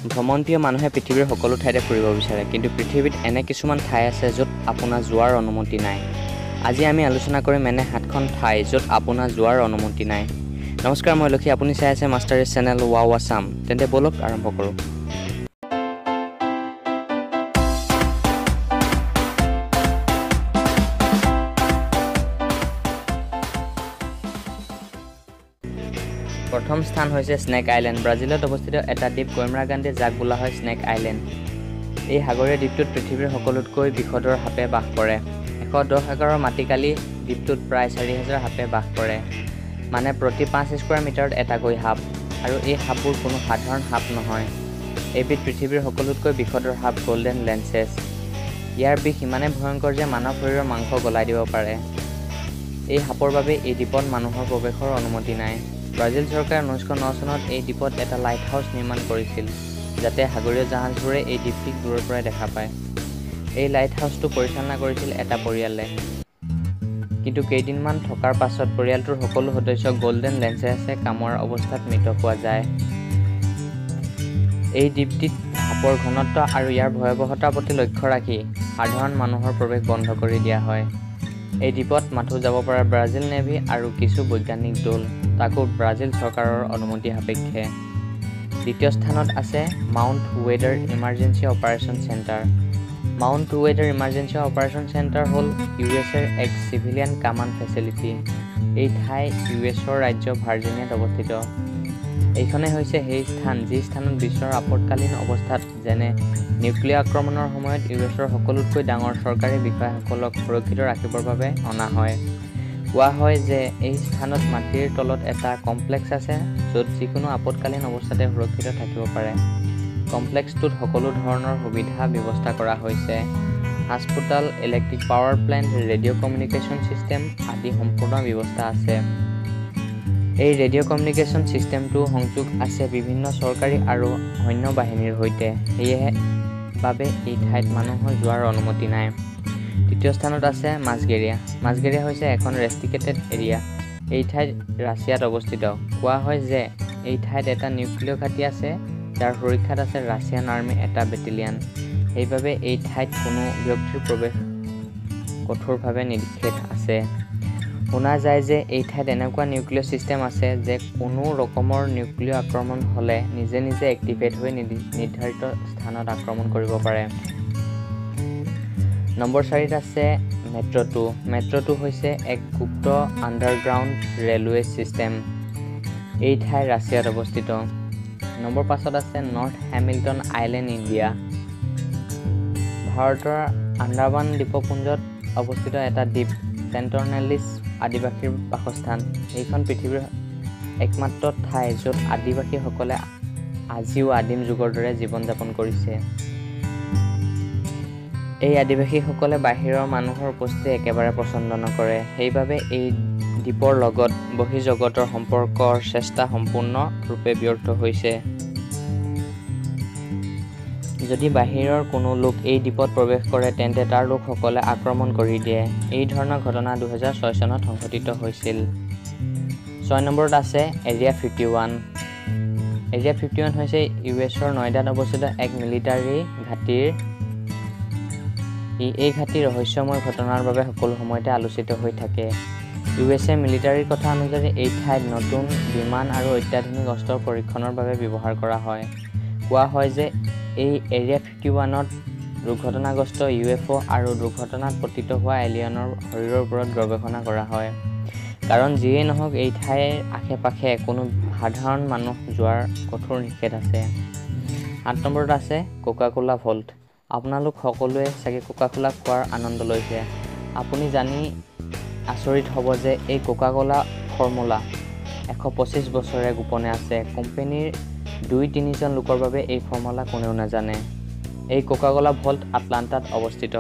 ভ্ৰমণপ্ৰিয় মানুহে পৃথিৱীৰ সকলো ঠাইতে ফুৰিব বিচাৰে, কিন্তু পৃথিৱীত এনে কিছুমান ঠাই আছে য'ত আপোনাৰ যোৱাৰ অনুমতি নাই। আজি আমি আলোচনা কৰিম এনে 7খন ঠাই য'ত আপোনাৰ যোৱাৰ অনুমতি নাই। নমস্কাৰ, মই লক্ষী। আপুনি চাই আছে master S channel wow Assam. তেন্তে বলক আৰম্ভ কৰোঁ। প্ৰথম স্থান হৈছে স্নেক আইলেণ্ড। ব্ৰাজিলত অৱস্থিত এটা দ্বীপ কইমৰা গাণ্ডে, যাক বোলা হয় স্নেক আইলেণ্ড। এই সাগৰীয় দ্বীপটোত পৃথিৱীৰ সকলোতকৈ বিষধৰ সাপে বাস কৰে। 110 একৰৰ মাটিকালি দ্বীপটোত প্ৰায় 4000 সাপে বাস কৰে, মানে প্ৰতি 5 স্কোৱাৰ মিটাৰত এটাকৈ সাপ। আৰু এই সাপবোৰ কোনো সাধাৰণ সাপ নহয়। এইবিধ পৃথিৱীৰ সকলোতকৈ বিষধৰ সাপ গল্ডেন লেঞ্চেছ। ইয়াৰ বিষ ইমানেই ভয়ংকৰ যে মানৱ শৰীৰৰ মাংস গলাই দিব পাৰে। এই সাপৰ বাবে এই দ্বীপত মানুহৰ প্ৰৱেশৰ অনুমতি নাই। ব্ৰাজিল চৰকাৰে 1909 চনত এই দ্বীপত এটা লাইট হাউচ নিৰ্মাণ কৰিছিল, যাতে সাগৰীয় জাহাজবোৰে এই দ্বীপটিক দূৰৰ পৰাই দেখা পায়। এই লাইট হাউচটো পৰিচালনা কৰিছিল এটা পৰিয়ালে, কিন্তু কেইদিনমান থকাৰ পাছত পৰিয়ালটোৰ সকলো সদস্যক গল্ডেন লেঞ্চেছে কামোৰাৰ অৱস্থাত মৃত পোৱা যায়। এই দ্বীপটিত সাপৰ ঘনত্ব আৰু ইয়াৰ ভয়াৱহতাৰ প্ৰতি লক্ষ্য ৰাখি সাধাৰণ মানুহৰ প্ৰৱেশ বন্ধ কৰি দিয়া হয়। এই দ্বীপত মাথো যাব পৰা ব্ৰাজিল নেভি আৰু কিছু বৈজ্ঞানিক দল, তাকো ব্ৰাজিল চৰকাৰৰ অনুমতি সাপেক্ষে। দ্বিতীয় স্থানত আছে mount weather emergency operation centre. Mount weather emergency operation centre হ'ল USA-ৰ এক চিভিলিয়ান কামাণ্ড ফেচিলিটি। এই ঠাই US-ৰ ৰাজ্য ভাৰ্জিনিয়াত অৱস্থিত। এইখনেই হৈছে সেই স্থান যি স্থানত বিশ্বৰ আপতকালীন অৱস্থাত, যেনে নিউক্লিয়াৰ আক্ৰমণৰ সময়ত US-ৰ সকলোতকৈ ডাঙৰ চৰকাৰী বিষয়াসকলক সুৰক্ষিত ৰাখিবৰ বাবে অনা হয়। কোৱা হয় যে এই স্থানত মাটিৰ তলত এটা কমপ্লেক্স আছে য'ত যিকোনো আপতকালীন অৱস্থাতে সুৰক্ষিত থাকিব পাৰে। কমপ্লেক্সটোত সকলো ধৰণৰ সুবিধা ব্যৱস্থা কৰা হৈছে। হাস্পতাল, electric power plant, radio' communication system আদি সম্পূৰ্ণ ব্যৱস্থা আছে। এই ৰেডিঅ' কমিউনিকেশ্যন চিষ্টেমটো সংযোগ আছে বিভিন্ন চৰকাৰী আৰু সৈন্য বাহিনীৰ সৈতে। সেয়েহে বাবে এই ঠাইত মানুহৰ যোৱাৰ অনুমতি নাই। তৃতীয় স্থানত আছে মাছগেৰিয়া। মাছগেৰিয়া হৈছে এখন ৰেষ্ট্ৰিকেটেড এৰিয়া। এই ঠাইত ৰাছিয়াত অৱস্থিত। কোৱা হয় যে এই ঠাইত এটা নিউক্লিয় ঘাটি আছে, যাৰ সুৰক্ষাত আছে ৰাছিয়ান আৰ্মী এটা বেটেলিয়ান। সেইবাবে এই ঠাইত কোনো ব্যক্তিৰ প্ৰৱেশ কঠোৰভাৱে নিষেধ আছে। শুনা যায় যে এই ঠাইত এনেকুৱা নিউক্লিয় ছিষ্টেম আছে যে কোনো ৰকমৰ নিউক্লিয় আক্ৰমণ হ'লে নিজে নিজে এক্টিভেট হৈ নিৰ্ধাৰিত স্থানত আক্ৰমণ কৰিব পাৰে। নম্বৰ 4ত আছে মেট্ৰ' 2। মেট্ৰ' 2 হৈছে এক গুপ্ত আণ্ডাৰগ্ৰাউণ্ড ৰেলৱে ছিষ্টেম। এই ঠাই ৰাছিয়াত অৱস্থিত। নম্বৰ 5ত আছে নৰ্থ হেমিল্টন আইলেণ্ড, ইণ্ডিয়া। ভাৰতৰ আন্দামান দ্বীপপুঞ্জত অৱস্থিত এটা দ্বীপ, চেণ্টনেলিছ আদিবাসীৰ বাসস্থান। এইখন পৃথিৱীৰ একমাত্ৰ ঠাই য'ত আদিবাসীসকলে আজিও আদিম যুগৰ দৰে জীৱন যাপন কৰিছে। এই আদিবাসীসকলে বাহিৰৰ মানুহৰ উপস্থিতি একেবাৰে পচন্দ নকৰে। সেইবাবে এই দ্বীপৰ লগত বহিঃজগতৰ সম্পৰ্কৰ চেষ্টা সম্পূৰ্ণৰূপে ব্যৰ্থ হৈছে। যদি বাহিৰৰ কোনো লোক এই দ্বীপত প্ৰৱেশ কৰে তেন্তে তাৰ লোকসকলে আক্ৰমণ কৰি দিয়ে। এই ধৰণৰ ঘটনা 2006 চনত সংঘটিত হৈছিল। 6 নম্বৰত আছে এৰিয়া 51। এৰিয়া 51 হৈছে US-ৰ নয়ডাত অৱস্থিত এক মিলিটাৰী ঘাটিৰ। এই ঘাটি ৰহস্যময় ঘটনাৰ বাবে সকলো সময়তে আলোচিত হৈ থাকে। USA মিলিটাৰীৰ কথা অনুযায়ী এই ঠাইত নতুন বিমান আৰু অত্যাধুনিক অস্ত্ৰৰ পৰীক্ষণৰ বাবে ব্যৱহাৰ কৰা হয়। কোৱা হয় যে এই এৰিয়া 51ত দুৰ্ঘটনাগ্ৰস্ত UFO আৰু দুৰ্ঘটনাত পতিত হোৱা এলিয়নৰ শৰীৰৰ ওপৰত গৱেষণা কৰা হয়। কাৰণ যিয়েই নহওক, এই ঠাইৰ আশে-পাশে কোনো সাধাৰণ মানুহ যোৱাৰ কঠোৰ নিষেধ আছে। 8 নম্বৰত আছে কোকা-কোলা ভল্ট। আপোনালোক সকলোৱে চাগে কোকা-কোলা খোৱাৰ আনন্দ লৈছে। আপুনি জানি আচৰিত হ'ব যে এই কোকা-কোলা ফৰ্মুলা 125 বছৰে গোপনে আছে। কোম্পানীৰ 2-3 জন লোকৰ বাবে এই ফৰ্মুলা কোনেও নাজানে। এই কোকা-কোলা ভল্ট আটলাণ্টাত অৱস্থিত।